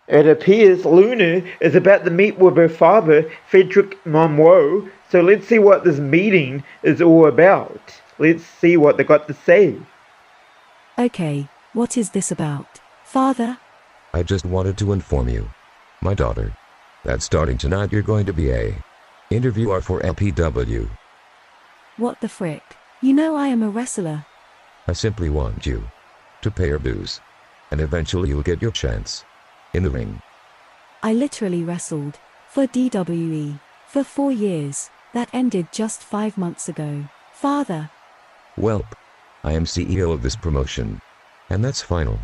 It appears Luna is about to meet with her father, Frederick Monroe, so let's see what this meeting is all about. Let's see what they got to say. Okay, what is this about, Father? I just wanted to inform you, my daughter, that starting tonight you're going to be a interviewer for LPW. What the frick? You know I am a wrestler. I simply want you to pay your dues, and eventually you'll get your chance in the ring. I literally wrestled for WWE for 4 years. That ended just 5 months ago, Father. Welp, I am CEO of this promotion, and that's final.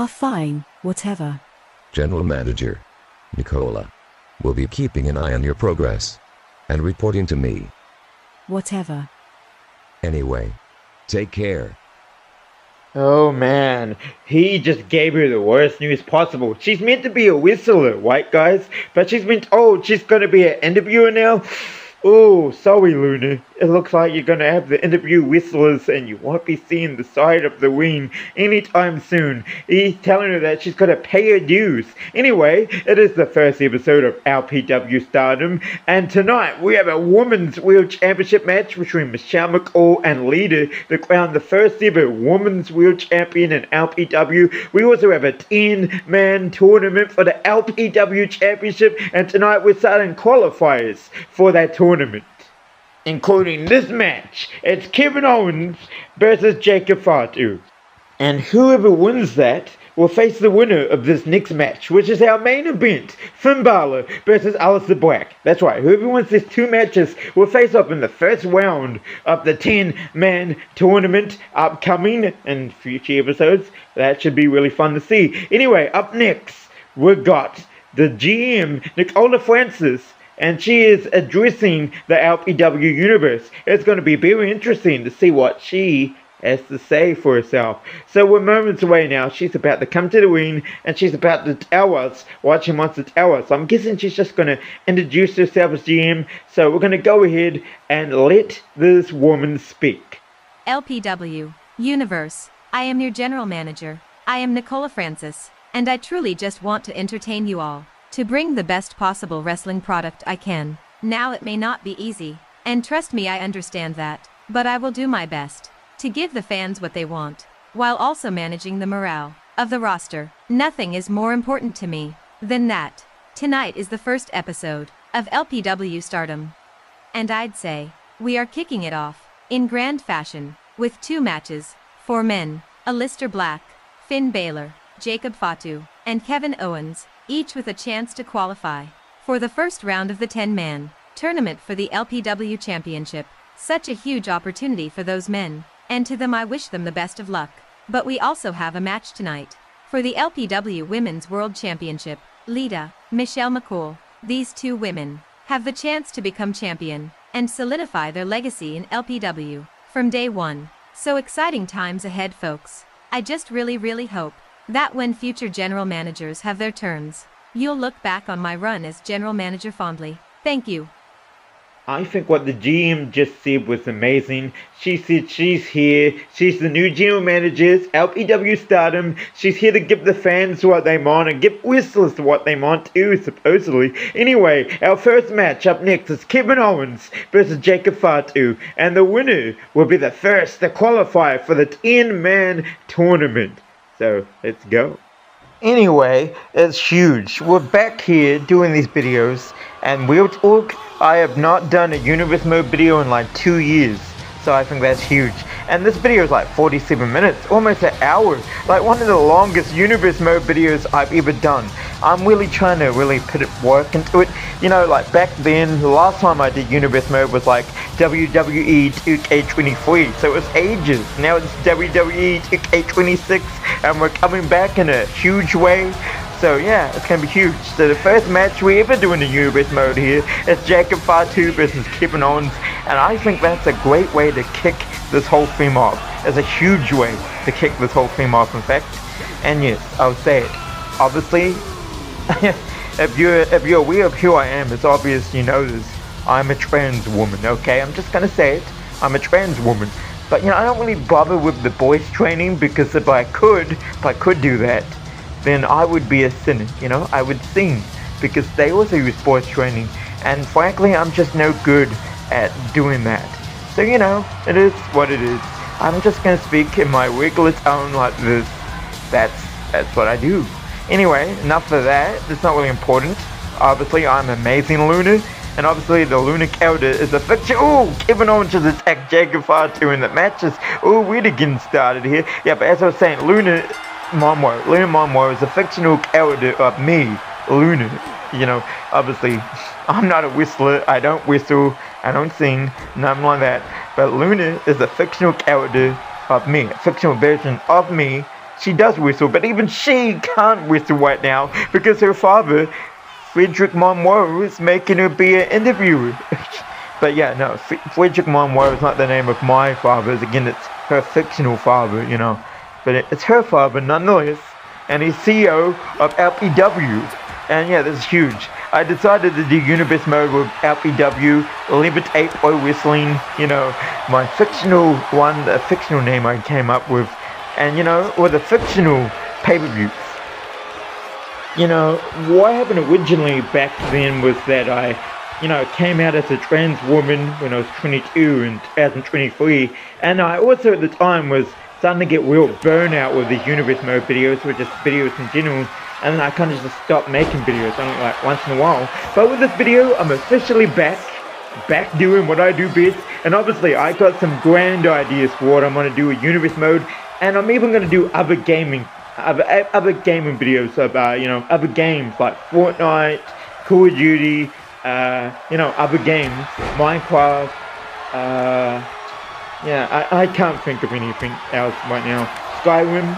Fine, whatever. General Manager Nicola will be keeping an eye on your progress and reporting to me. Whatever. Anyway, take care. Oh man, he just gave her the worst news possible. She's meant to be a whistler, right guys? But she's been told she's gonna be an interviewer now? Oh, sorry Luna. It looks like you're gonna have the interview whistlers and you won't be seeing the side of the ring anytime soon. He's telling her that she's gotta pay her dues. Anyway, it is the first episode of LPW Stardom, and tonight we have a Women's World Championship match between Michelle McCall and Lita to crown the first ever Women's World Champion in LPW. We also have a 10-man tournament for the LPW Championship, and tonight we're starting qualifiers for that tournament, including this match. It's Kevin Owens versus Jacob Fatu. And whoever wins that will face the winner of this next match, which is our main event, Finn Balor versus Aleister Black. That's right, whoever wins these two matches will face up in the first round of the 10-man tournament upcoming in future episodes. That should be really fun to see. Anyway, up next, we've got the GM, Nicola Francis, and she is addressing the LPW universe. It's going to be very interesting to see what she has to say for herself. So we're moments away now. She's about to come to the ring, and she's about to tell us what she wants to tell us. I'm guessing she's just going to introduce herself as GM. So we're going to go ahead and let this woman speak. LPW Universe, I am your general manager. I am Nicola Francis, and I truly just want to entertain you all, to bring the best possible wrestling product I can. Now it may not be easy, and trust me, I understand that, but I will do my best to give the fans what they want, while also managing the morale of the roster. Nothing is more important to me than that. Tonight is the first episode of LPW Stardom, and I'd say we are kicking it off in grand fashion with 2 matches for men: Aleister Black, Finn Balor, Jacob Fatu, and Kevin Owens, each with a chance to qualify for the first round of the 10-man tournament for the LPW Championship. Such a huge opportunity for those men, and to them I wish them the best of luck. But we also have a match tonight for the LPW Women's World Championship. Lita, Michelle McCool, these 2 women have the chance to become champion and solidify their legacy in LPW from day one. So exciting times ahead, folks. I just really hope that when future general managers have their turns, you'll look back on my run as general manager fondly. Thank you. I think what the GM just said was amazing. She said she's here, she's the new general manager, LPW Stardom. She's here to give the fans what they want and give wrestlers what they want too, supposedly. Anyway, our first match up next is Kevin Owens versus Jacob Fatu, and the winner will be the first to qualify for the 10-man tournament. So, let's go. Anyway, it's huge. We're back here doing these videos, and real talk, I have not done a Universe Mode video in like 2 years. So I think that's huge. And this video is like 47 minutes, almost an hour. Like one of the longest Universe Mode videos I've ever done. I'm really trying to put work into it. You know, like back then, the last time I did Universe Mode was like WWE 2K26. So it was ages. Now it's WWE 2K26, and we're coming back in a huge way. So yeah, it's going to be huge. So the first match we ever do in the Universe Mode here is Jacob Fatu versus Kevin Owens. And I think that's a great way to kick this whole thing off. It's a huge way to kick this whole thing off, in fact. And yes, I'll say it. Obviously, if you're aware of who I am, it's obvious you know this. I'm a trans woman, okay? I'm just going to say it. I'm a trans woman. But, you know, I don't really bother with the voice training, because if I could do that, then I would be a sinner, I would sing, because they also use voice training, and frankly, I'm just no good at doing that. So, it is what it is. I'm just gonna speak in my regular tone like this. That's what I do. Anyway, enough of that. It's not really important. Obviously, I'm Amazing Luna, and obviously the Luna character is a fiction. Oh, Kevin Owens just attacked Jacob Fatu in the matches. Oh, we're getting started here. Yeah, but as I was saying, Luna Monroe is a fictional character of me, Luna. Obviously, I'm not a whistler. I don't whistle. I don't sing. Nothing like that. But Luna is a fictional character of me, a fictional version of me. She does whistle, but even she can't whistle right now because her father, Frederick Monroe, is making her be an interviewer. But yeah, no, Frederick Monroe is not the name of my father. Again, it's her fictional father, But it's her father nonetheless, and he's CEO of LPW. And yeah, this is huge. I decided to do Universe mode with LPW, Levitate or Whistling, my fictional one, the fictional name I came up with, and or the fictional pay-per-views. What happened originally back then was that I came out as a trans woman when I was 22 in 2023, and I also at the time was starting to get real burnout with the Universe mode videos, or just videos in general, and then I kind of just stopped making videos, like once in a while. But with this video, I'm officially back doing what I do best, and obviously I got some grand ideas for what I'm going to do with Universe mode, and I'm even going to do other gaming videos of, other games like Fortnite, Call of Duty, other games, Minecraft, I can't think of anything else right now. Skyrim,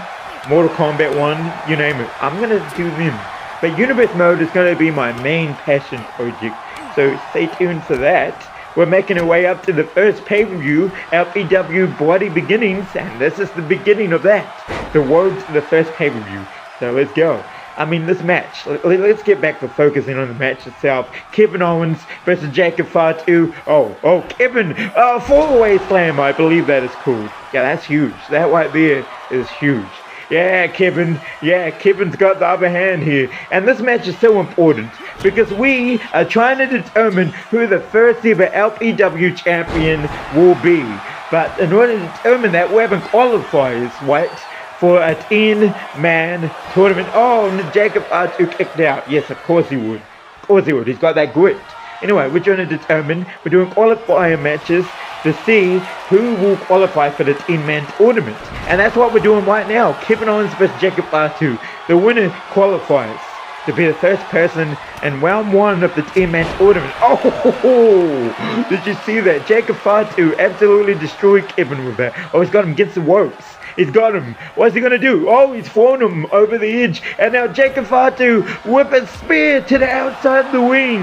Mortal Kombat 1, you name it. I'm going to do them. But Universe mode is going to be my main passion project. So stay tuned for that. We're making our way up to the first pay-per-view, LPW Bloody Beginnings, and this is the beginning of that. The road to the first pay-per-view. So let's go. This match. Let's get back to focusing on the match itself. Kevin Owens versus Jacob Fatu. Oh, Kevin. Fall-away slam. I believe that is cool. Yeah, that's huge. That right there is huge. Yeah, Kevin. Yeah, Kevin's got the upper hand here. And this match is so important because we are trying to determine who the first ever LPW champion will be. But in order to determine that, we're having qualifiers, right? For a 10-man tournament. Oh, and Jacob Fatu kicked out. Yes, of course he would. Of course he would. He's got that grit. Anyway, we're trying to determine, we're doing qualifier matches to see who will qualify for the 10-man tournament. And that's what we're doing right now. Kevin Owens versus Jacob Fatu. The winner qualifies to be the first person in round 1 of the 10-man tournament. Oh, did you see that? Jacob Fatu absolutely destroyed Kevin with that. Oh, he's got him against the ropes. He's got him. What's he going to do? Oh, he's thrown him over the edge. And now Jacob Fatu whip a spear to the outside of the ring.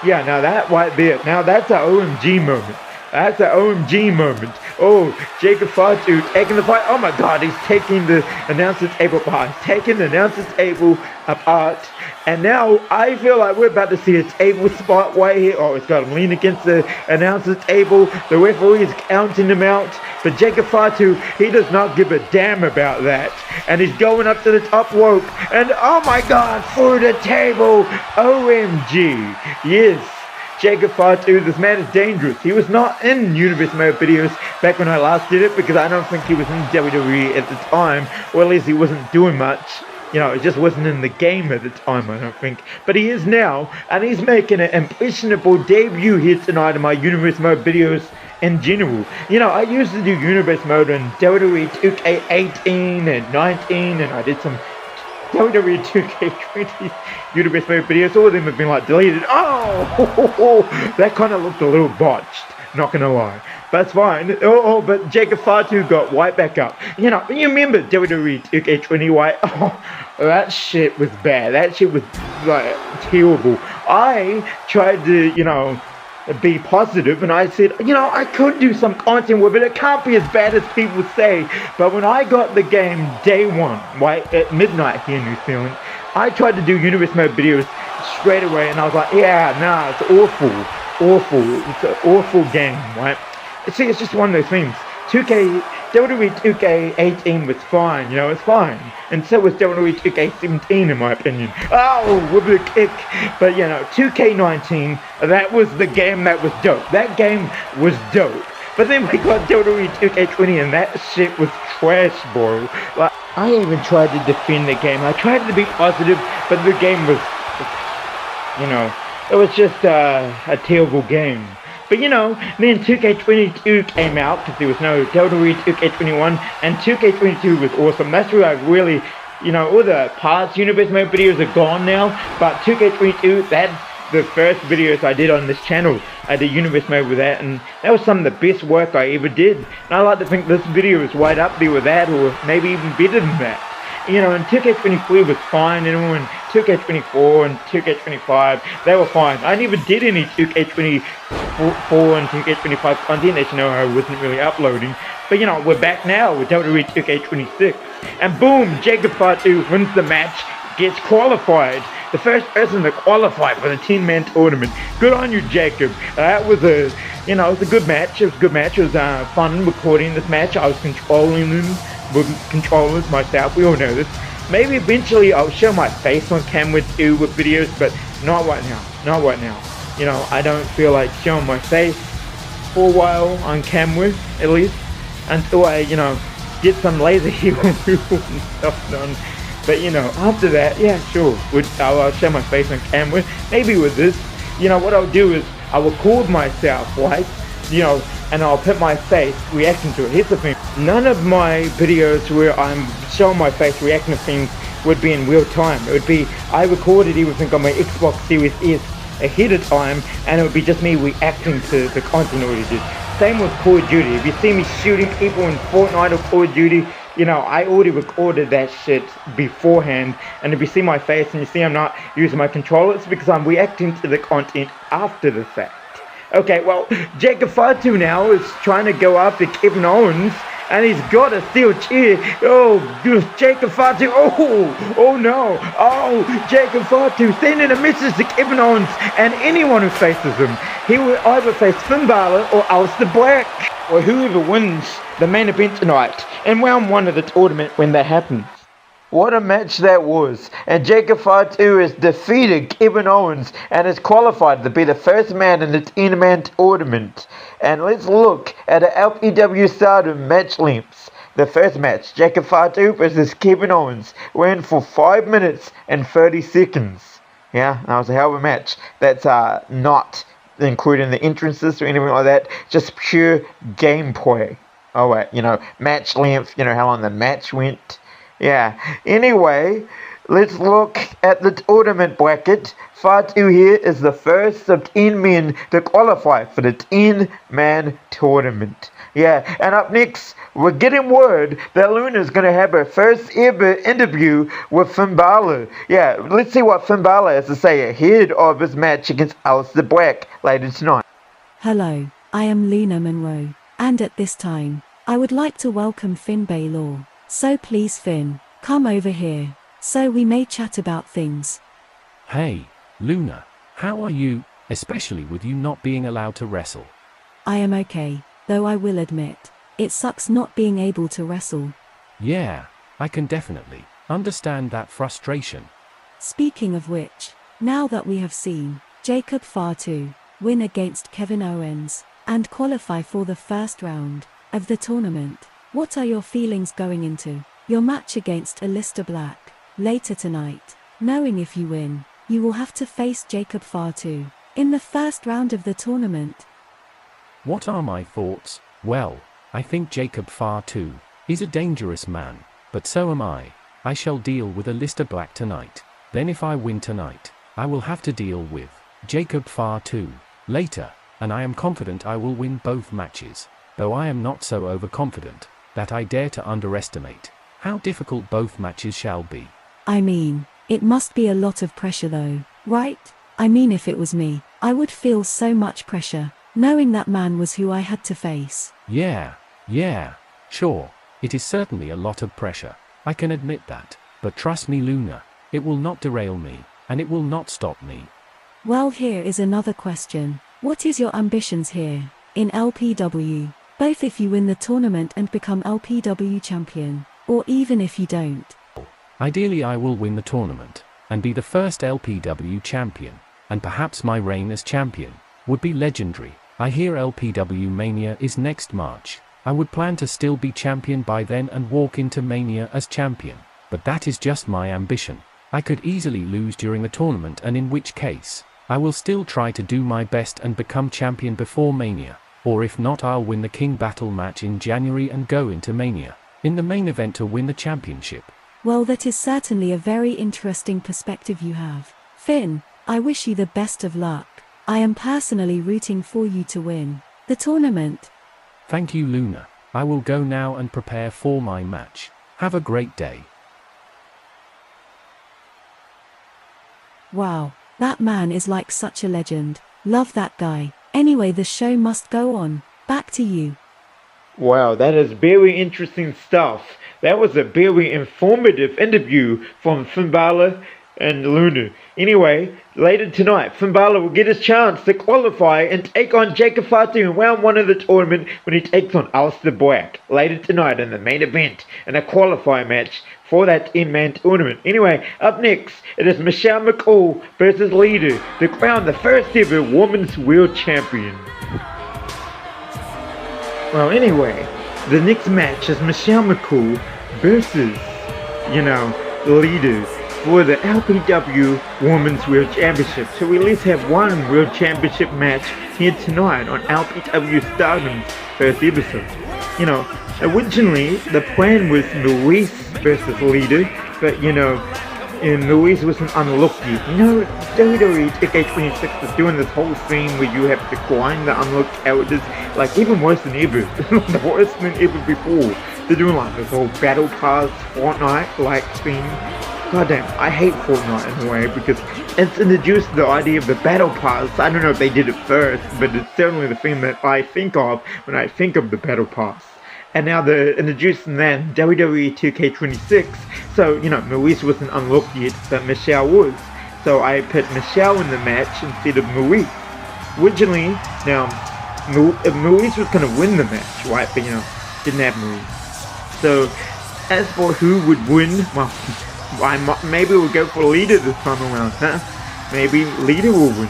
Yeah, now that right there. Now that's an OMG moment. That's an OMG moment. Oh, Jacob Fatu taking the fight. Oh my God, he's taking the announcer's table apart. He's taking the announcer's table apart. And now I feel like we're about to see a table spot right here. Oh, it's got him lean against the announcer's table. The referee is counting him out. But Jacob Fatu, he does not give a damn about that. And he's going up to the top rope. And oh my God, through the table. OMG. Yes. Jacob Fatu, this man is dangerous. He was not in Universe mode videos back when I last did it because I don't think he was in WWE at the time, or at least he wasn't doing much. It just wasn't in the game at the time, I don't think. But he is now, and he's making an impressionable debut here tonight in my Universe mode videos in general. I used to do Universe mode in WWE 2K18 and 19, and I did some WWE 2K26 Universe mode videos. All of them have been deleted. Oh, that kind of looked a little botched, not gonna lie. But it's fine. But Jacob Fatu got right back up. You remember WWE 2K20 white? Oh, that shit was bad. That shit was terrible. I tried to, be positive, and I said, I could do some content with it. It can't be as bad as people say. But when I got the game day 1, right at midnight here in New Zealand, I tried to do Universe mode videos straight away, and I was like, yeah, nah, it's awful. It's an awful game, right? See, it's just one of those things. 2K WWE 2K18 was fine, you know, it's fine. And so was WWE 2K17 in my opinion. Oh, with the kick. But you know, 2K19, that was the game that was dope. That game was dope. But then we got WWE 2K20 and that shit was trash, bro. Like, I even tried to defend the game. I tried to be positive, but the game was, you know, it was just a terrible game. But you know, then 2K22 came out because there was no WWE 2K21, and 2K22 was awesome. That's where I really, you know, all the past Universe Mode videos are gone now, but 2K22, that's the first videos I did on this channel. I did Universe Mode with that, and that was some of the best work I ever did. And I like to think this video is right up there with that, or maybe even better than that. You know, and 2K23 was fine, and 2K24 and 2K25, they were fine. I never did any 2K24 and 2K25 content, as you know, I wasn't really uploading. But you know, we're back now with WWE 2K26. And boom, Jacob Fatu wins the match, gets qualified. The first person to qualify for the 10-man tournament. Good on you, Jacob. That was a, you know, it was a good match. It was a good match. It was fun recording this match. I was controlling them with controllers myself. We all know this. Maybe eventually I'll show my face on camera too with videos, but not right now. Not right now. You know, I don't feel like showing my face for a while on camera, at least, until I, you know, get some laser heal removal and stuff done. But you know, after that, yeah, sure, I'll show my face on camera. Maybe with this, you know, what I'll do is I'll record myself, right? You know, and I'll put my face reacting to it. Here's the thing, none of my videos where I'm showing my face reacting to things would be in real time. It would be, I recorded everything on my Xbox Series S ahead of time, and it would be just me reacting to the content I already did. Same with Call of Duty. If you see me shooting people in Fortnite or Call of Duty, you know, I already recorded that shit beforehand, and if you see my face and you see I'm not using my controller, it's because I'm reacting to the content after the fact. Okay, well, Jacob Fatu now is trying to go after Kevin Owens, and he's got a steel chair. Oh, Jacob Fatu, oh no, oh, Jacob Fatu sending a message to Kevin Owens and anyone who faces him. He will either face Finn Balor or Aleister Black, or whoever wins the main event tonight in round 1 of the tournament when that happens. What a match that was, and Jacob Fatu has defeated Kevin Owens and is qualified to be the first man in the 10-man tournament. And let's look at the LPW Stardom match lengths. The first match, Jacob Fatu versus Kevin Owens, went for 5 minutes and 30 seconds. Yeah, that was a hell of a match. That's not including the entrances or anything like that, just pure gameplay. Oh wait, you know, match length, you know, how long the match went. Yeah, anyway, let's look at the tournament bracket. Fatu here is the first of 10 men to qualify for the 10-man tournament. Yeah, and up next, we're getting word that Luna's going to have her first ever interview with Finn Balor. Yeah, let's see what Finn Balor has to say ahead of his match against Aleister Black later tonight. Hello, I am Lena Monroe, and at this time, I would like to welcome Finn Balor. So please Finn, come over here, so we may chat about things. Hey, Luna, how are you, especially with you not being allowed to wrestle? I am okay, though I will admit, it sucks not being able to wrestle. Yeah, I can definitely understand that frustration. Speaking of which, now that we have seen Jacob Fatu win against Kevin Owens and qualify for the first round of the tournament, what are your feelings going into your match against Aleister Black later tonight, knowing if you win, you will have to face Jacob Fatu in the first round of the tournament? What are my thoughts? Well, I think Jacob Fatu is a dangerous man, but so am I. I shall deal with Aleister Black tonight. Then if I win tonight, I will have to deal with Jacob Fatu later, and I am confident I will win both matches, though I am not so overconfident that I dare to underestimate how difficult both matches shall be. I mean, it must be a lot of pressure though, right? I mean, if it was me, I would feel so much pressure, knowing that man was who I had to face. Yeah, sure, it is certainly a lot of pressure, I can admit that, but trust me Luna, it will not derail me, and it will not stop me. Well, here is another question. What is your ambitions here in LPW? both if you win the tournament and become LPW champion, or even if you don't. Ideally I will win the tournament, and be the first LPW champion, and perhaps my reign as champion would be legendary. I hear LPW Mania is next March. I would plan to still be champion by then and walk into Mania as champion, but that is just my ambition. I could easily lose during the tournament, and in which case, I will still try to do my best and become champion before Mania, or if not I'll win the King Battle match in January and go into Mania in the main event to win the championship. Well, that is certainly a very interesting perspective you have. Finn, I wish you the best of luck. I am personally rooting for you to win the tournament. Thank you, Luna. I will go now and prepare for my match. Have a great day. Wow, that man is like such a legend. Love that guy. Anyway, the show must go on. Back to you. Wow, that is very interesting stuff. That was a very informative interview from Finn Balor and Luna. Anyway, later tonight, Finn Balor will get his chance to qualify and take on Jacob Fatu in round 1 of the tournament when he takes on Aleister Black. Later tonight in the main event and a qualifying match for that in-man tournament. Anyway, up next, it is Michelle McCool versus Lita to crown the first ever Women's World Champion. Well, anyway, the next match is Michelle McCool versus, Lita for the LPW Women's World Championship. So we at least have one World Championship match here tonight on LPW Stardom's first episode. Originally the plan was Maurice versus Lita, but and Maurice wasn't unlucky. WWE 2K26 is doing this whole thing where you have to grind the unlocked characters, like even worse than ever, worse than ever before. They're doing like this whole Battle Pass Fortnite-like thing. Goddamn, I hate Fortnite in a way because it's introduced the idea of the Battle Pass. I don't know if they did it first, but it's certainly the thing that I think of when I think of the Battle Pass. And now they're introducing that in WWE 2K26. So, Maurice wasn't unlocked yet, but Michelle was. So I put Michelle in the match instead of Maurice. Originally, now, Maurice was going to win the match, right? But, didn't have Maurice. So, as for who would win, well, maybe we'll go for Lita this time around, huh? Maybe Lita will win.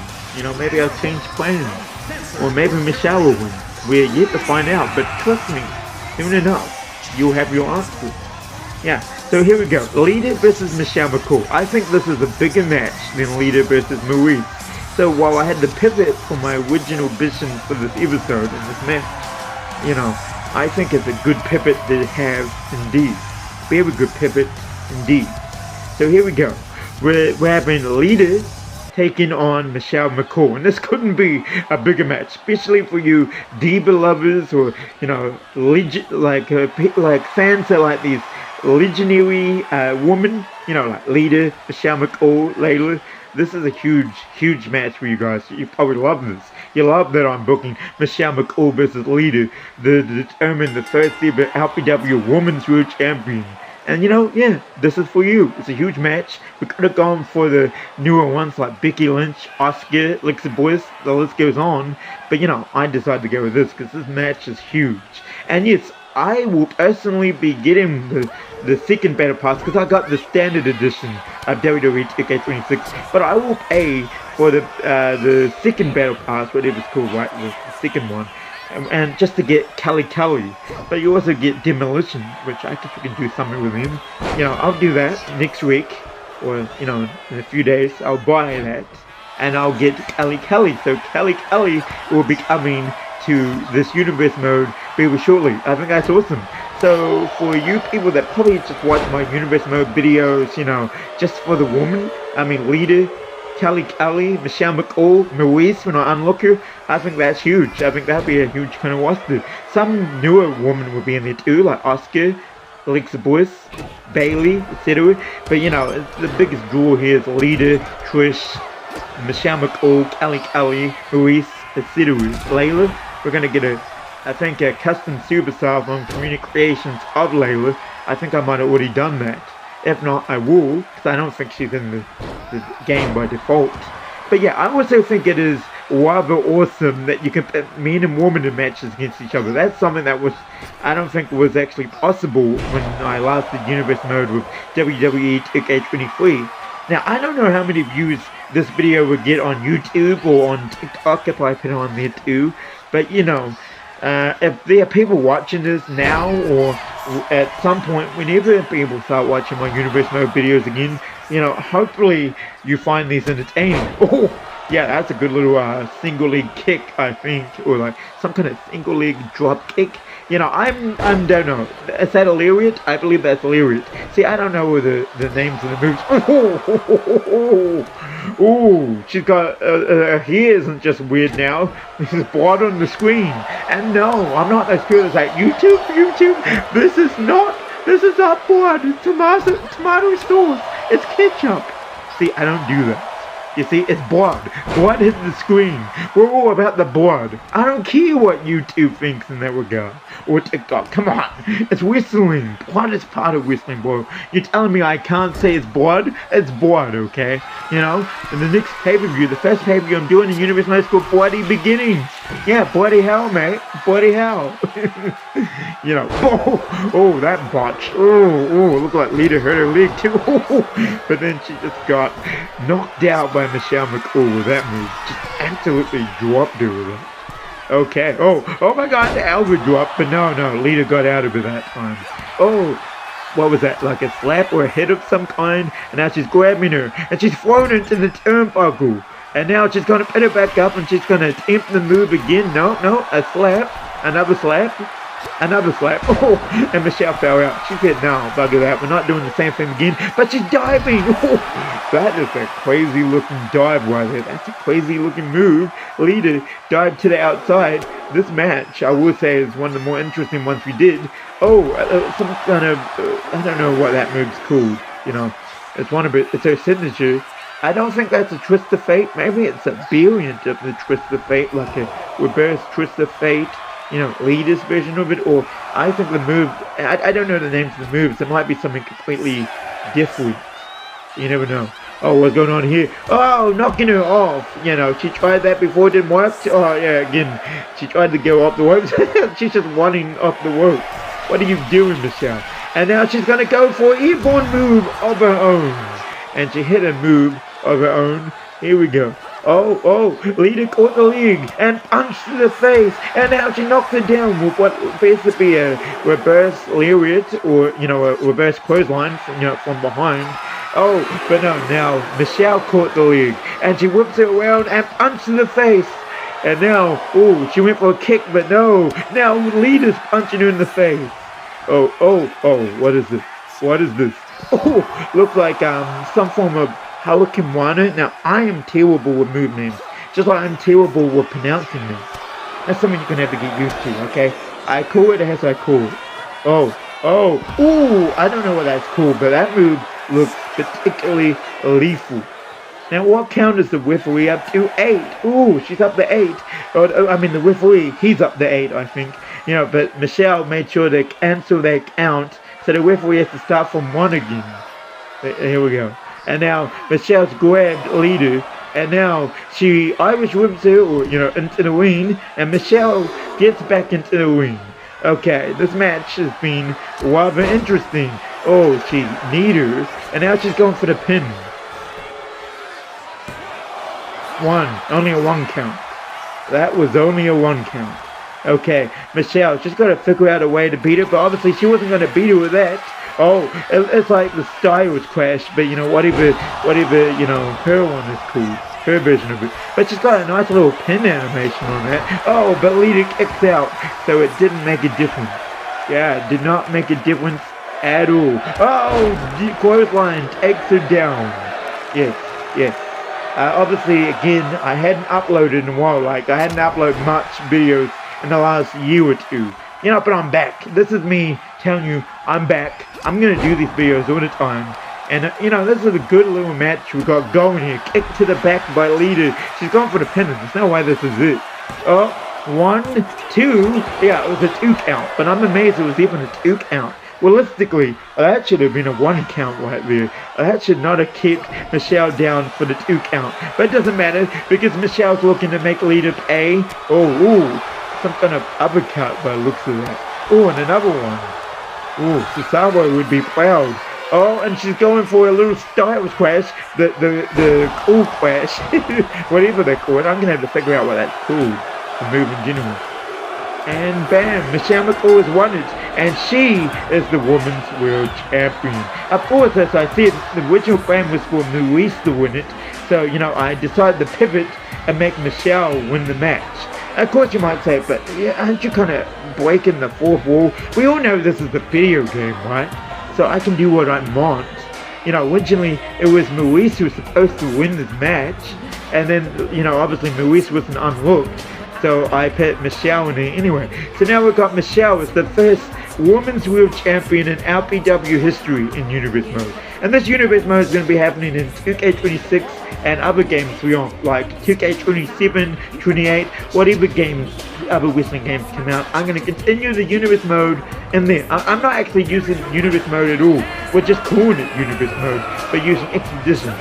Maybe I'll change plans. Or maybe Michelle will win. We're yet to find out, but trust me, soon enough, you'll have your answer. Yeah, so here we go. Lita versus Michelle McCool. I think this is a bigger match than Lita versus Maurice. So while I had to pivot from my original vision for this episode and this match, I think it's a good pivot to have indeed. Very good pivot indeed. So here we go. We're having Lita taking on Michelle McCool, and this couldn't be a bigger match, especially for you diva lovers or like fans that like these legendary women, like Lita, Michelle McCool, Layla. This is a huge match for you guys. You probably love this. You love that I'm booking Michelle McCool versus Lita to determine the first ever LPW Women's World Champion. And this is for you. It's a huge match. We could have gone for the newer ones like Becky Lynch, Asuka, Alexa Bliss, the list goes on. But I decided to go with this because this match is huge. And yes, I will personally be getting the second Battle Pass because I got the standard edition of WWE 2K26. But I will pay for the second Battle Pass, whatever it's called, right? The second one. And just to get Kelly, but you also get Demolition, which I guess you can do something with him. I'll do that next week, or in a few days. I'll buy that, and I'll get Kelly. So Kelly will be coming to this universe mode very shortly. I think that's awesome. So for you people that probably just watch my universe mode videos, just for the woman, Lita, Kelly, Michelle McCool, Maurice when I unlock her, I think that's huge. I think that'd be a huge kind of roster. Some newer woman would be in there too, like Asuka, Alexa Bliss, Bayley, etc. But the biggest draw here is Lita, Trish, Michelle McCool, Kelly, Maurice, etc. Layla, we're gonna get a custom superstar from Community Creations of Layla. I think I might have already done that. If not, I will, because I don't think she's in the game by default. But yeah, I also think it is rather awesome that you can put men and women in matches against each other. That's something that I don't think was actually possible when I last did Universe Mode with WWE 2K26. Now, I don't know how many views this video would get on YouTube or on TikTok if I put it on there too, but you know, if there are people watching this now or at some point whenever people start watching my Universe Mode videos again, you know, hopefully you find these entertaining. Oh, yeah, that's a good little single leg kick, I think, or like some kind of single leg drop kick. You know, I don't know. Is that a lariat? I believe that's a lariat. See, I don't know the names of the moves. Oh, she's got her hair isn't just weird now. There's blood on the screen. And no, I'm not as good as that. YouTube. This is not blood. It's tomato sauce. It's ketchup. See, I don't do that. You see, it's blood. Blood hit the screen. We're all about the blood. I don't care what YouTube thinks in that regard. Or TikTok. Come on. It's whistling. Blood is part of whistling, bro. You're telling me I can't say it's blood? It's blood, okay? You know? In the next pay-per-view, the first pay-per-view I'm doing in Universe Mode is called Bloody Beginnings. Yeah, bloody hell, mate. Bloody hell. You know. Oh, that botch. Oh, looked like Lita hurt her leg too. But then she just got knocked out by Michelle McCool with that move. Just absolutely dropped her with it. Okay. Oh my god, the elbow drop. But no, Lita got out of it that time. Oh, what was that? Like a slap or a hit of some kind? And now she's grabbing her. And she's thrown into the turnbuckle. And now she's going to put her back up and she's going to attempt the move again. No, a slap. Another slap. Oh, and Michelle fell out. She said, no, bugger that. We're not doing the same thing again. But she's diving. Oh, that is a crazy looking dive right there. That's a crazy looking move. Lita dived to the outside. This match, I will say, is one of the more interesting ones we did. Oh, some kind of, I don't know what that move's called. You know, it's her signature. I don't think that's a twist of fate. Maybe it's a variant of the twist of fate, like a reverse twist of fate. You know, Lita's version of it, or I think the move, I don't know the names of the moves, it might be something completely different. You never know. Oh, what's going on here? Oh, knocking her off. You know, she tried that before, it didn't work. Oh, yeah, again, she tried to go off the ropes. She's just running off the ropes. What are you doing, Michelle? And now she's going to go for an airborne move of her own. And she hit a move of her own. Here we go. Oh, Lita caught the leg and punched to the face, and now she knocks her down with what appears to be a reverse lariat, or, you know, a reverse clothesline from, you know, from behind. Oh, but no, now Michelle caught the leg, and she whips it around and punched to the face. And now, oh, she went for a kick, but no, now Lita's punching her in the face. Oh, what is this? Oh, looks like some form of Hurricanrana. Now, I am terrible with move names, just like I'm terrible with pronouncing them. That's something you're gonna have to get used to, okay? I call it as I call it. Ooh, I don't know what that's called, but that move looks particularly lethal. Now, what count is the referee up to? 8. Ooh, she's up to 8. I mean, the referee, he's up to 8, I think. You know, but Michelle made sure to cancel that count, so the referee has to start from 1 again. Here we go. And now Michelle's grabbed Lita, and now she Irish whips her, or, you know, into the ring, and Michelle gets back into the ring. Okay, this match has been rather interesting. Oh, she kneed her, and now she's going for the pin. 1, only a 1 count. That was only a 1 count. Okay, Michelle, she's got to figure out a way to beat her, but obviously she wasn't going to beat her with that. Oh, it's like the styles clash, but you know, whatever, you know, her one is cool, her version of it. But she's got a nice little pin animation on that. Oh, but Lita kicks out, so it didn't make a difference. Yeah, it did not make a difference at all. Oh, clothesline takes her down. Yes. Obviously, again, I hadn't uploaded in a while. Like, I hadn't uploaded much videos in the last year or two. You know, but I'm back. This is me telling you I'm back. I'm going to do these videos all the time. And, you know, this is a good little match we got going here. Kick to the back by Lita. She's going for the pin. There's no way this is it. Oh, 1, 2. Yeah, it was a 2 count. But I'm amazed it was even a 2 count. Realistically, that should have been a 1 count right there. That should not have kept Michelle down for the 2 count. But it doesn't matter because Michelle's looking to make lead up A. Ooh, some kind of uppercut by the looks of that. Oh, and another one. Oh, Cesaro would be proud. Oh, and she's going for a little Styles crash, the cool crash, whatever they're called. I'm gonna have to figure out what that's called. The move in general. And bam, Michelle McCool has won it, and she is the Women's World Champion. Of course, as I said, the original plan was for Louise to win it, so I decided to pivot and make Michelle win the match. Of course you might say, but yeah, aren't you kind of breaking the fourth wall? We all know this is a video game, right? So I can do what I want. Originally it was Louise who was supposed to win this match, and then, obviously Louise wasn't unhooked, so I put Michelle in it anyway. So now we've got Michelle as the first Women's World Champion in LPW history in Universe Mode. And this Universe Mode is going to be happening in 2K26 and other games we own, like 2K27, 28, whatever games, other wrestling games come out. I'm going to continue the Universe Mode in there. I'm not actually using Universe Mode at all. We're just calling it Universe Mode, but using Expedition.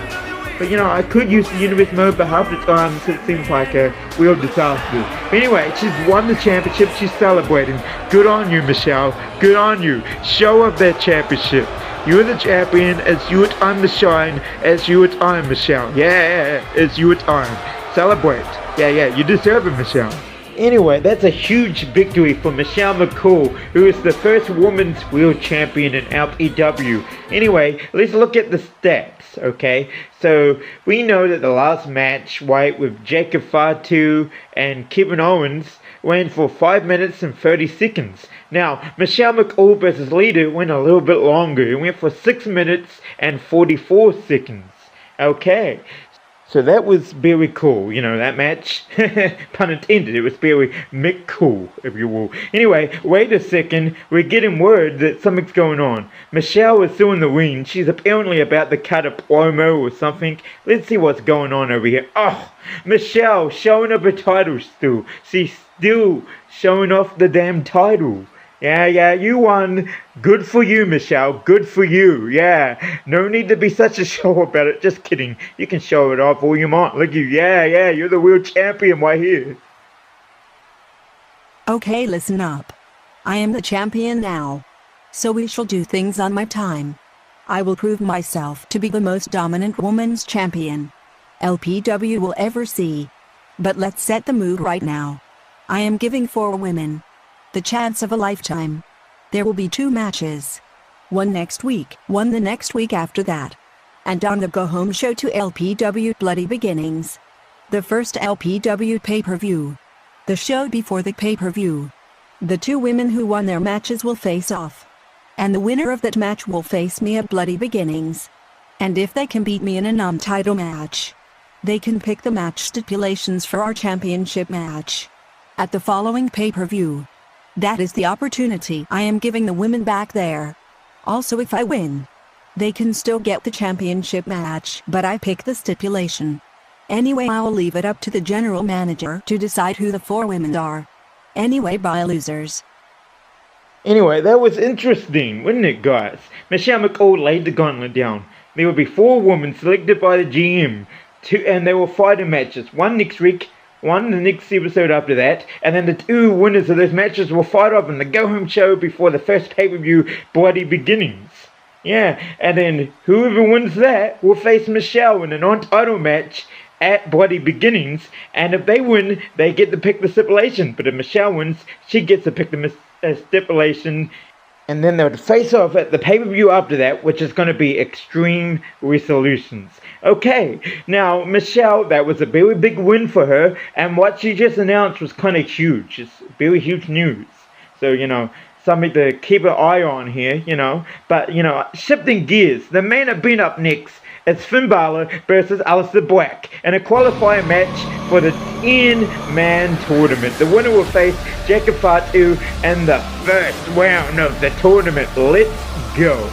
But I could use the Universe Mode, but half the time it seems like a real disaster. But anyway, she's won the championship, she's celebrating. Good on you, Michelle. Good on you. Show off that championship. You're the champion, it's your time to shine, it's your time, Michelle. Yeah, it's your time. Celebrate. Yeah, you deserve it, Michelle. Anyway, that's a huge victory for Michelle McCool, who is the first Women's World Champion in LPW. Anyway, let's look at the stats, okay? So, we know that the last match, right, with Jacob Fatu and Kevin Owens went for 5 minutes and 30 seconds. Now, Michelle McCool versus Leader went a little bit longer. It went for 6 minutes and 44 seconds. Okay. So that was very cool, that match, pun intended, it was very cool, if you will. Anyway, wait a second, we're getting word that something's going on. Michelle is still in the ring, she's apparently about to cut a promo or something. Let's see what's going on over here. Oh, Michelle showing off her title still. She's still showing off the damn title. Yeah, you won. Good for you, Michelle. Good for you. Yeah. No need to be such a show about it. Just kidding. You can show it off all you want. Look at you. Yeah. You're the world champion right here. Okay, listen up. I am the champion now. So we shall do things on my time. I will prove myself to be the most dominant woman's champion LPW will ever see. But let's set the mood right now. I am giving 4 women the chance of a lifetime. There will be 2 matches. One next week, one the next week after that. And on the go-home show to LPW Bloody Beginnings. The first LPW pay-per-view. The show before the pay-per-view. The 2 women who won their matches will face off. And the winner of that match will face me at Bloody Beginnings. And if they can beat me in a non-title match, they can pick the match stipulations for our championship match at the following pay-per-view. That is the opportunity I am giving the women back there. Also, if I win, they can still get the championship match, but I pick the stipulation. Anyway, I'll leave it up to the general manager to decide who the 4 women are. Anyway, bye losers. Anyway, that was interesting, wasn't it, guys? Michelle McCool laid the gauntlet down. There will be 4 women selected by the GM, and they will fight in matches. One next week, one the next episode after that, and then the 2 winners of those matches will fight off in the go-home show before the first pay-per-view Bloody Beginnings. Yeah, and then whoever wins that will face Michelle in a non-title match at Bloody Beginnings, and if they win, they get to pick the stipulation, but if Michelle wins, she gets to pick the stipulation, and then they would face off at the pay-per-view after that, which is going to be Extreme Resolutions. Okay, now Michelle, that was a very big win for her, and what she just announced was kind of huge. It's very huge news. So, something to keep an eye on here, But, shifting gears, the main event up next is Finn Balor versus Aleister Black in a qualifying match for the 10-man tournament. The winner will face Jacob Fatu in the first round of the tournament. Let's go.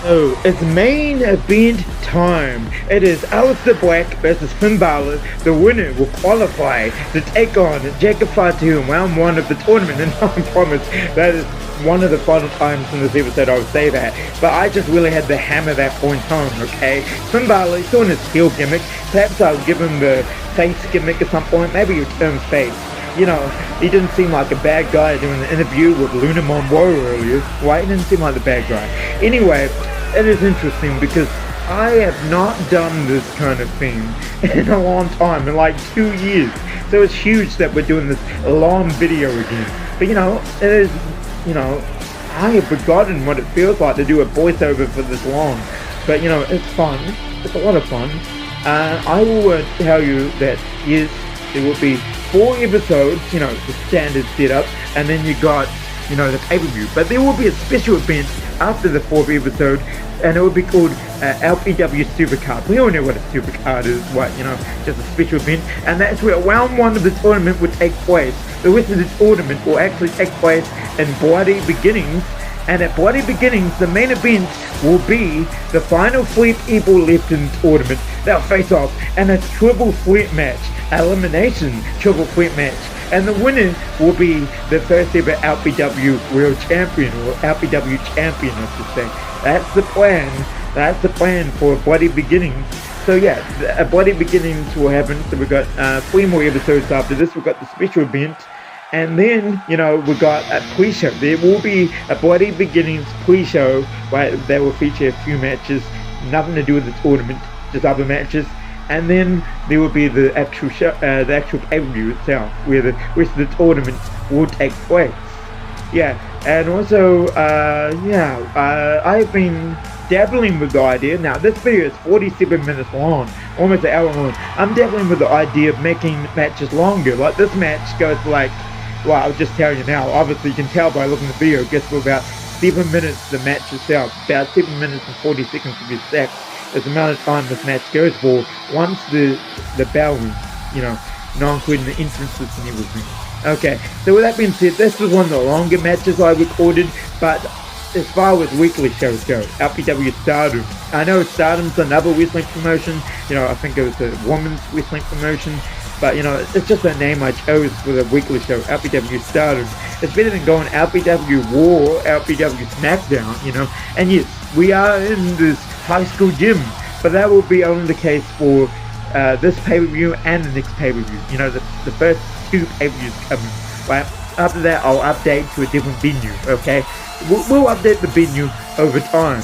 So, it's main event time. It is Aleister Black versus Finn Balor. The winner will qualify to take on Jacob Fatu in round 1 of the tournament. And I promise that is one of the final times in this episode I would say that, but I just really had to hammer that point home, okay? Finn Balor, he's doing his heel gimmick. Perhaps I'll give him the face gimmick at some point. Maybe he'll turn face. You know, he didn't seem like a bad guy doing the interview with Luna Monroe earlier, right? He didn't seem like the bad guy. Anyway, it is interesting because I have not done this kind of thing in a long time, in like 2 years. So it's huge that we're doing this long video again. But you know, it is, you know, I have forgotten what it feels like to do a voiceover for this long. But you know, it's fun. It's a lot of fun. I will tell you that, yes, there will be 4 episodes, you know, the standard setup, and then you got, you know, the pay-per-view. But there will be a special event after the 4th episode, and it will be called LPW Supercard. We all know what a Supercard is, right? You know, just a special event, and that's where round 1 of the tournament will take place. The rest of the tournament will actually take place in Bloody Beginnings, and at Bloody Beginnings, the main event will be the final 3 people left in the tournament. They'll face off in a triple threat match, elimination triple threat match. And the winner will be the first ever LPW World Champion, or LPW Champion, I should say. That's the plan. That's the plan for Bloody Beginnings. So yeah, Bloody Beginnings will happen. So we've got 3 more episodes after this. We've got the special event. And then, you know, we got a pre-show. There will be a Bloody Beginnings pre-show, right? That will feature a few matches, nothing to do with the tournament, just other matches. And then there will be the actual show, the actual pay-per-view itself, where the rest of the tournament will take place. Yeah, and also, I've been dabbling with the idea. Now, this video is 47 minutes long, almost an hour long. I'm dabbling with the idea of making matches longer. Like, this match goes for like, well, I'll just tell you now. Obviously, you can tell by looking at the video, it gets for about 7 minutes, the match itself. About 7 minutes and 40 seconds to be exact. Is the amount of time this match goes for once the bell rings, you know, not including the entrances and everything. Okay, so with that being said, this was one of the longer matches I recorded, but as far as weekly shows go, LPW Stardom. I know Stardom's another wrestling promotion, you know, I think it was a women's wrestling promotion, but you know, it's just a name I chose for the weekly show, LPW Stardom. It's better than going LPW War, LPW SmackDown, you know, and yes, we are in this high school gym, but that will be only the case for this pay-per-view and the next pay-per-view. You know, the first 2 pay-per-views coming, right? After that, I'll update to a different venue, okay? We'll update the venue over time.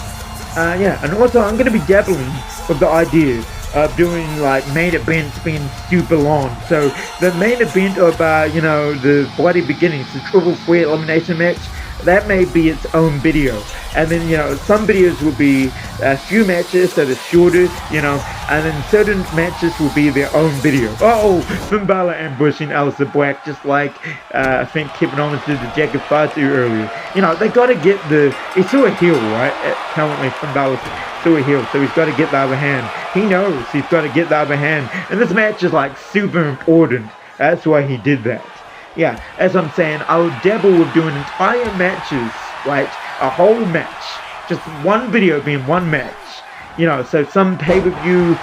Yeah, and also I'm going to be dabbling with the idea of doing like main events being super long. So the main event of, you know, the Bloody Beginnings, the triple threat elimination match, that may be its own video. And then, you know, some videos will be a few matches that are shorter, you know, and then certain matches will be their own video. Oh, Finn Balor ambushing Aleister Black, just like I think Kevin Owens did to Jacob Fatu earlier. You know, they got to get he's still a heel, right? Currently, Finn Balor's still a heel, so he's got to get the other hand. He knows he's got to get the other hand. And this match is like super important. That's why he did that. Yeah, as I'm saying, I would dabble with doing entire matches, right? A whole match. Just one video being one match. You know, so some pay-per-view,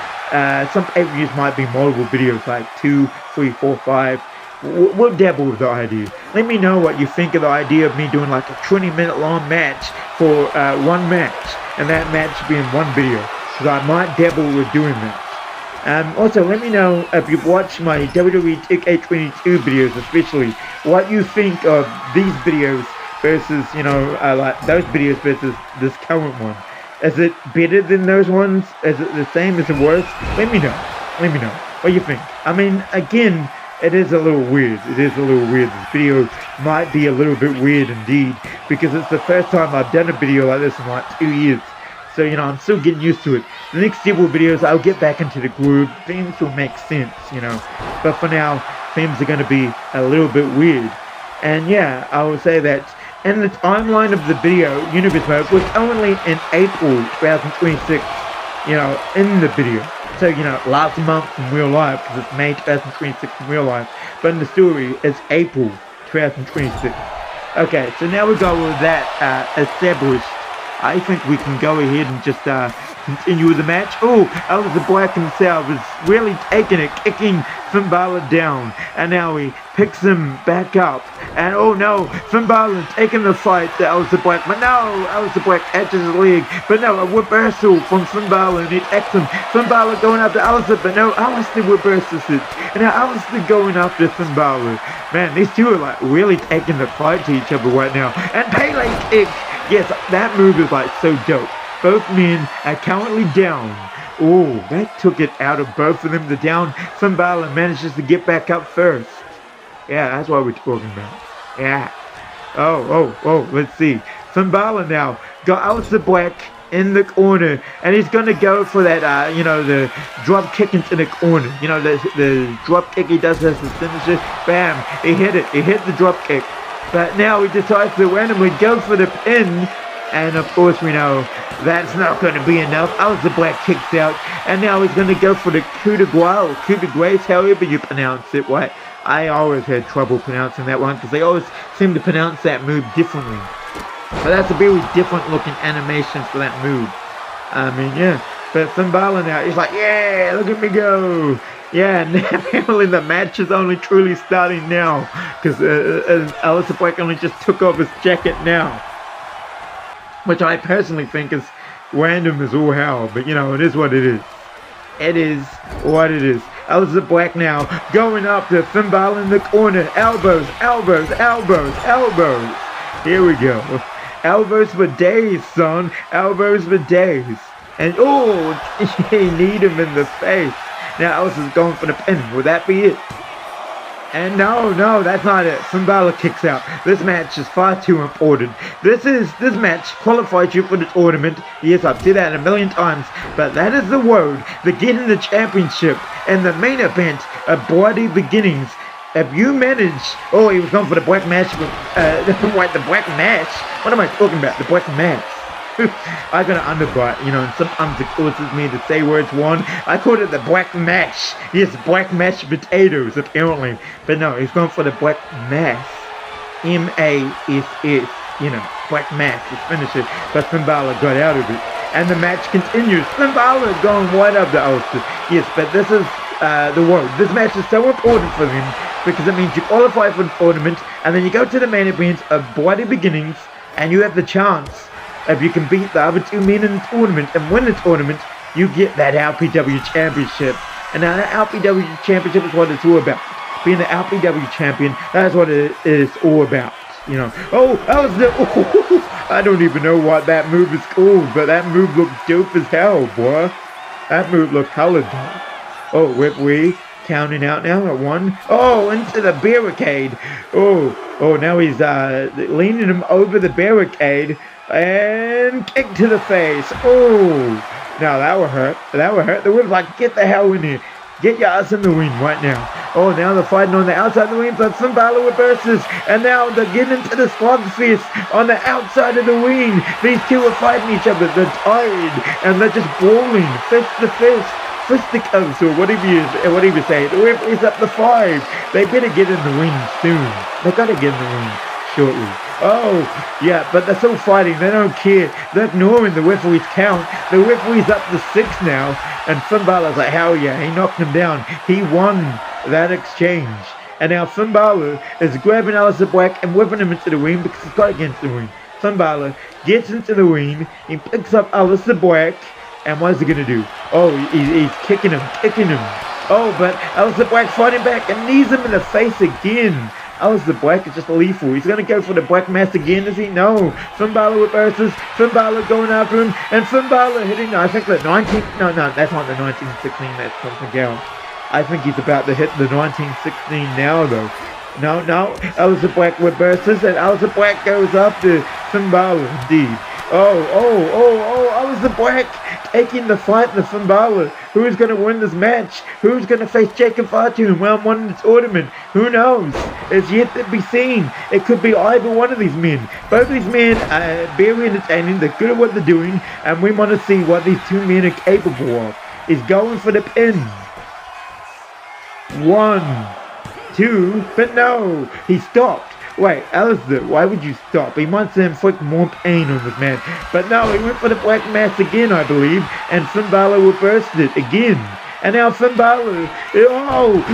some pay-per-views might be multiple videos, like 2, 3, 4, 5. We'll dabble with the idea. Let me know what you think of the idea of me doing like a 20-minute long match for one match. And that match being one video. Because I might dabble with doing that. Also, let me know if you've watched my WWE 2K26 videos, especially what you think of these videos versus, you know, like those videos versus this current one. Is it better than those ones? Is it the same? Is it worse? Let me know. Let me know. What do you think? I mean, again, it is a little weird. It is a little weird. This video might be a little bit weird indeed, because it's the first time I've done a video like this in like 2 years. So, you know, I'm still getting used to it. The next several videos, I'll get back into the groove. Things will make sense, you know. But for now, things are going to be a little bit weird. And yeah, I will say that in the timeline of the video, Universe Mode was only in April 2026, you know, in the video. So, you know, last month in real life, because it's May 2026 in real life. But in the story, it's April 2026. Okay, so now we got with that established. I think we can go ahead and just continue with the match. Oh, Aleister Black himself is really taking it, kicking Finn Balor down, and now he picks him back up. And oh no, Finn Balor taking the fight to Aleister Black, but no, Aleister Black catches his leg, but no, a reversal from Finn Balor, and he attacks him. Finn Balor going after Aleister, but no, Aleister reverses it, and now Aleister going after Finn Balor. Man, these two are like really taking the fight to each other right now. And Pele kick, yes, that move is like so dope. Both men are currently down. Oh, that took it out of both of them. The down, Finn Balor manages to get back up first. Yeah, that's what we're talking about. Yeah. Oh, let's see. Finn Balor now got Aleister Black in the corner, and he's gonna go for that, the drop kick into the corner. The drop kick he does as his finisher. Bam! He hit it. He hit the drop kick. But now he decides to randomly go for the pin. And of course we know that's not going to be enough. Aleister Black kicks out, and now he's going to go for the coup de grace, coup de grace, however you pronounce it. What? I always had trouble pronouncing that one because they always seem to pronounce that move differently. But that's a very different looking animation for that move. I mean, yeah. But Finn Balor now, he's like, yeah, look at me go. Yeah, and apparently the match is only truly starting now because Aleister Black only just took off his jacket now. Which I personally think is random as all hell, but it is what it is. It is what it is. Aleister Black now going up to Finn Balor in the corner. Elbows, elbows, elbows, elbows. Here we go. Elbows for days, son. Elbows for days. And oh, he need him in the face. Now Aleister's going for the pin. Would that be it? And no, that's not it. Finn Balor kicks out. This match is far too important. This match qualifies you for the tournament. Yes, I've said that a million times, but that is the road to getting the championship and the main event of Bloody Beginnings. If you manage, he was going for the black match, the black match. What am I talking about? The black match. I got an underbite, and sometimes it causes me to say words wrong. I called it the black mash. Yes, black mashed potatoes, apparently. But no, he's going for the black mass. M-A-S-S, black mass, his finisher. But Finn Balor got out of it. And the match continues. Finn Balor going right up the Aleister. Yes, but this is the road. This match is so important for him because it means you qualify for the tournament and then you go to the main event of Bloody Beginnings and you have the chance. If you can beat the other two men in the tournament and win the tournament, you get that LPW Championship. And now that LPW Championship is what it's all about. Being the LPW Champion, that's what it is all about. Oh, that was I don't even know what that move is called, but that move looked dope as hell, boy. That move looked hella dope. Oh, referee counting out now at 1. Oh, into the barricade. Oh, now he's leaning him over the barricade. And kick to the face. Oh, now that will hurt. That will hurt. The whip's like, get the hell in here. Get your ass in the ring right now. Oh, now they're fighting on the outside of the ring, but Finn Balor reverses. And now they're getting into the slugfest on the outside of the ring. These two are fighting each other. They're tired. And they're just brawling. Fist to fist. Fisticuffs or whatever you say. The whip is up to 5. They better get in the ring soon. They gotta get in the ring shortly. Oh, yeah, but they're still fighting. They don't care. They're ignoring the referee's count. The referee's up to 6 now. And Finn Balor's like, hell yeah, he knocked him down. He won that exchange. And now Finn Balor is grabbing Aleister Black and whipping him into the ring because he's got against the ring. Finn Balor gets into the ring. He picks up Aleister Black. And what is he going to do? Oh, he's kicking him. Oh, but Aleister Black fighting back and knees him in the face again. Aleister Black is just lethal. He's going to go for the black mass again, is he? No. Finn Balor reverses. Finn Balor going after him. And Finn Balor hitting, I think the 19... No, that's not the 1916. That's something else. I think he's about to hit the 1916 now, though. No. Aleister Black reverses. And Aleister Black goes after Finn Balor, indeed. Oh, Aleister Black taking the fight to Finn Balor. Who's going to win this match? Who's going to face Jacob Fatu in round 1 in the tournament? Who knows? It's yet to be seen. It could be either one of these men. Both these men are very entertaining. They're good at what they're doing. And we want to see what these two men are capable of. He's going for the pin. 1, 2, but no. He stopped. Wait, Alistair, why would you stop? He wants to inflict more pain on this man. But no, he went for the black mass again, I believe, and Finn Balor reversed it again. And now Finn Balor,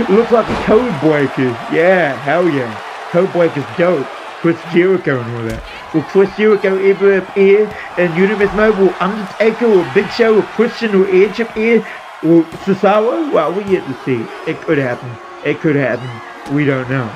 looks like a code breaker. Yeah, hell yeah. Code breaker's dope. Chris Jericho and all that. Will Chris Jericho ever appear in Universe mode? Will Undertaker or Big Show or Christian or Edge appear? Or Cesaro? Well, we yet to see. It could happen. It could happen. We don't know.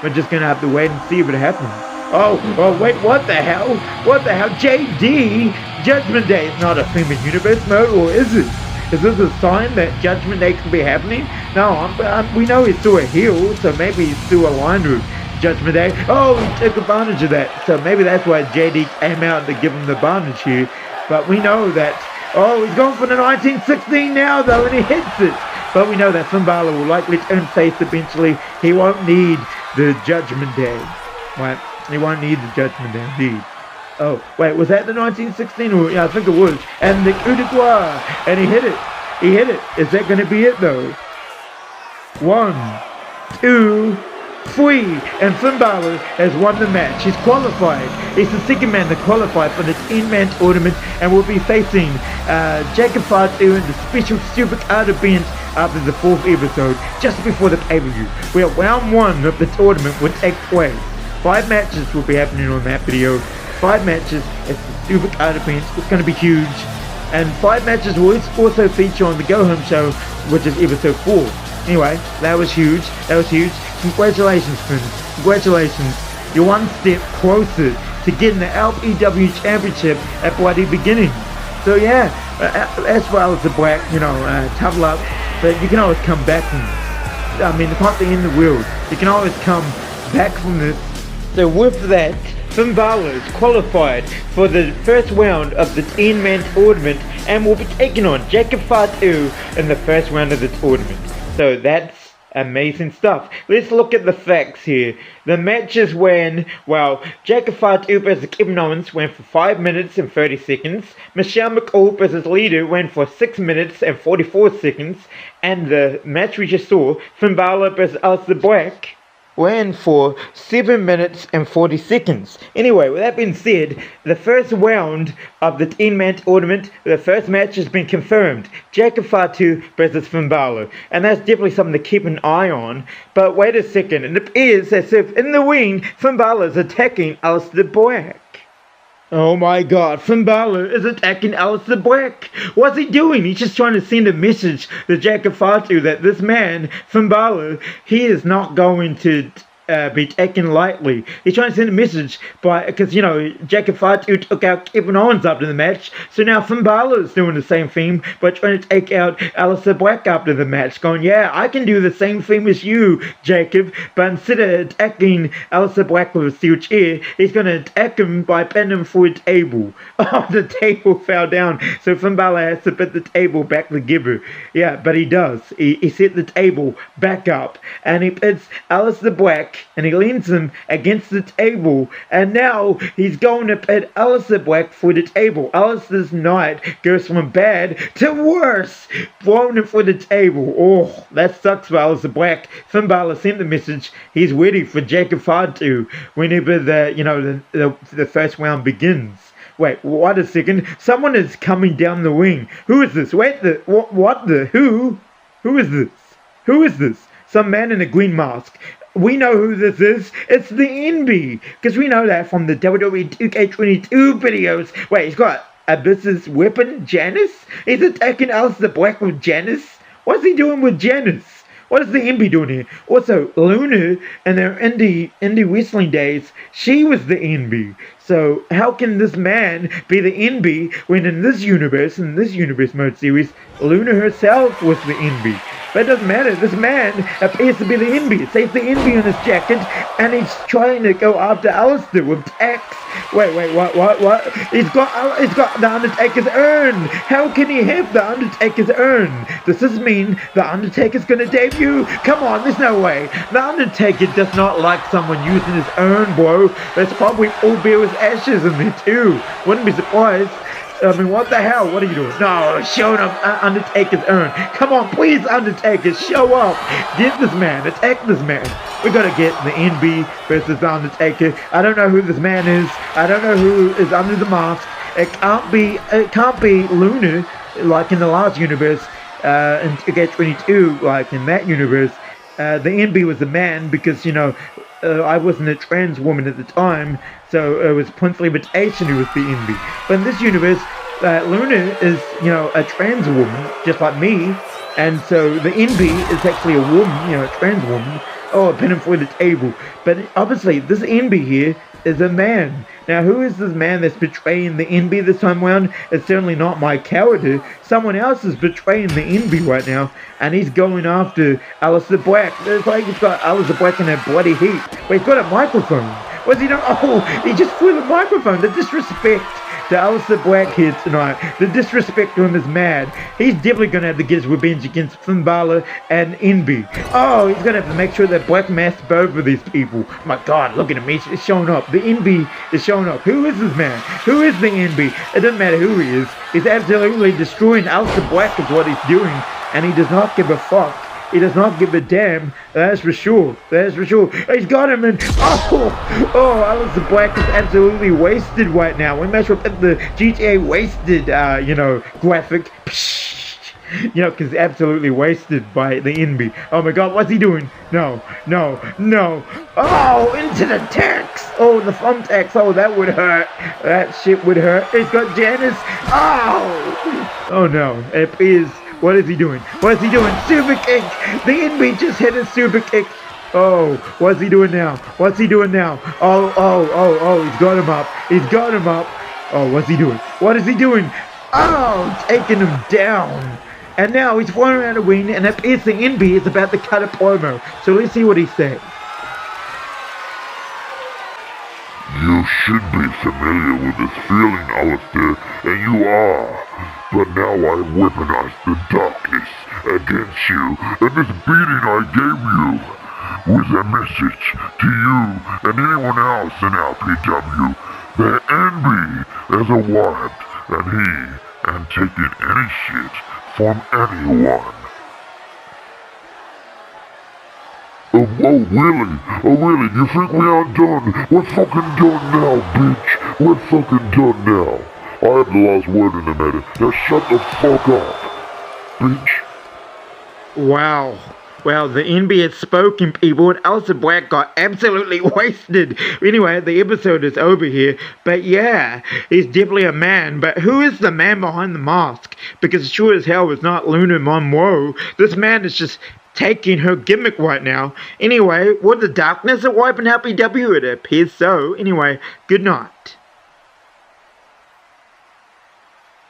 We're just gonna have to wait and see what happens. Oh, wait, what the hell? What the hell? JD? Judgment Day is not a thing in Universe mode, or is it? Is this a sign that Judgment Day could be happening? No, we know he's still a heel, so maybe he's still aligned with Judgment Day. Oh, he took advantage of that. So maybe that's why JD came out to give him the advantage here. But we know that, he's going for the 1916 now though, and he hits it. But we know that Finn Balor will likely turn face eventually. He won't need the Judgment Day. Right? He won't need the Judgment Day, indeed. Oh, wait, was that the 1916? Or, yeah, I think it was. And the coup de grace. And he hit it. He hit it. Is that going to be it, though? 1, 2, 3. And Finn Balor has won the match. He's qualified. He's the second man to qualify for the 10-man tournament and will be facing Jacob Fatu in the special Super Card event after the 4th episode, just before the pay-per-view, where round 1 of the tournament would take place. 5 matches will be happening on that video. 5 matches. It's the Super Card event. It's going to be huge. And 5 matches will also feature on the Go Home show, which is episode 4. Anyway, that was huge. That was huge. Congratulations, Finn. Congratulations. You're one step closer to getting the LPW Championship at Bloody Beginning. So yeah, as well as the black, tough luck. But you can always come back from this. I mean, it's not the end of the world. You can always come back from this. So with that, Finn Balor is qualified for the first round of the 10-man tournament and will be taking on Jacob Fatu in the first round of the tournament. So that's amazing stuff. Let's look at the facts here. The matches when, Jacob Fatu versus Kevin Owens went for 5 minutes and 30 seconds. Michelle McCool versus Lita went for 6 minutes and 44 seconds. And the match we just saw, Finn Balor versus Aleister Black, went for 7 minutes and 40 seconds. Anyway, with that being said, the first round of the 10-man tournament, the first match has been confirmed. Jacob Fatu versus Finn Balor. And that's definitely something to keep an eye on. But wait a second, it appears as if in the ring, Finn Balor is attacking Aleister Black. Oh my god, Finn Balor is attacking Aleister Black. What's he doing? He's just trying to send a message to Jacob Fatu that this man, Finn Balor, he is not going to be taken lightly. He's trying to send a message because Jacob Fatu took out Kevin Owens after the match, so now Finn Balor is doing the same thing but trying to take out Aleister Black after the match, going, yeah, I can do the same thing as you, Jacob, but instead of attacking Aleister Black with a steel chair, he's going to attack him by pinning him through a table. Oh, the table fell down, so Finn Balor has to put the table back together. Yeah, but he does. He set the table back up and he puts Aleister Black and he leans him against the table, and now he's going to put Aleister Black for the table. Aleister's night goes from bad to worse, throwing him for the table. Oh, that sucks for Aleister Black. Finn Balor sent the message. He's ready for Jacob Fatu whenever the first round begins. Wait, what a second. Someone is coming down the ring. Who is this? Wait, who? Who is this? Who is this? Some man in a green mask. We know who this is. It's the NB. Because we know that from the WWE 2K26 videos. Wait, he's got Abyss's weapon, Janice? He's attacking Aleister Black with Janice? What's he doing with Janice? What is the NB doing here? Also, Luna, in her indie wrestling days, she was the NB. So, how can this man be the NB when in this universe mode series, Luna herself was the NB? But it doesn't matter. This man appears to be the NB. It says the NB on his jacket, and he's trying to go after Aleister with axe. Wait, what? He's got the Undertaker's urn. How can he have the Undertaker's urn? Does this mean the Undertaker's gonna debut? Come on, there's no way. The Undertaker does not like someone using his urn, bro. There's probably all Bear's ashes in there too. Wouldn't be surprised. I mean, what the hell? What are you doing? No, showing up Undertaker's urn. Come on, please, Undertaker, show up. Get this man. Attack this man. We gotta get the NB versus the Undertaker. I don't know who this man is. I don't know who is under the mask. It can't be Luna, like in the last universe, in 2K22, like in that universe. The NB was a man because, I wasn't a trans woman at the time, so it was Prince Levitation who was the NB. But in this universe, Luna is, a trans woman, just like me, and so the NB is actually a woman, a trans woman. Oh, a pin for the table. But obviously, this NB here is a man. Now, who is this man that's betraying the NB this time around? It's certainly not my character. Someone else is betraying the NB right now, and he's going after Aleister Black. It's like he's got Aleister Black in a bloody heap. But he's got a microphone. What's he doing? Oh, he just threw the microphone. The disrespect to Aleister Black here tonight. The disrespect to him is mad. He's definitely going to have to get his revenge against Finn Balor and NB. Oh, he's going to have to make sure that Black masks both of these people. My God, look at him. He's showing up. The NB is showing up. Who is this man? Who is the NB? It doesn't matter who he is. He's absolutely destroying Aleister Black is what he's doing. And he does not give a fuck. He does not give a damn. That's for sure. That's for sure. He's got him in. Aleister Black is absolutely wasted right now. We might as well put the GTA wasted, graphic. Because he's absolutely wasted by the NB. Oh my God, what's he doing? No. Oh, into the tax. Oh, the thumbtacks. Oh, that would hurt. That shit would hurt. He's got Janice. Oh no. It is. What is he doing? What is he doing? Super kick! The NB just hit a super kick. Oh, what's he doing now? What's he doing now? Oh, he's got him up. He's got him up. Oh, what's he doing? What is he doing? Oh, taking him down. And now he's flying around a wing, and it appears the NB is about to cut a promo. So let's see what he says. You should be familiar with this feeling, Aleister, and you are. But now I weaponize the darkness against you, and this beating I gave you with a message to you and anyone else in LPW. The NB is a wild, and he ain't taking any shit from anyone. Oh, really? Oh, really? You think we aren't done? We're fucking done now, bitch. We're fucking done now. I have the last word in the matter. Now shut the fuck up, bitch. Wow. Well, the NB has spoken, people, and Aleister Black got absolutely wasted. Anyway, the episode is over here. But yeah, he's definitely a man. But who is the man behind the mask? Because sure as hell it's not Luna Monroe. This man is just taking her gimmick right now. Anyway, would the darkness are wiping out LPW? It appears so. Anyway, good night.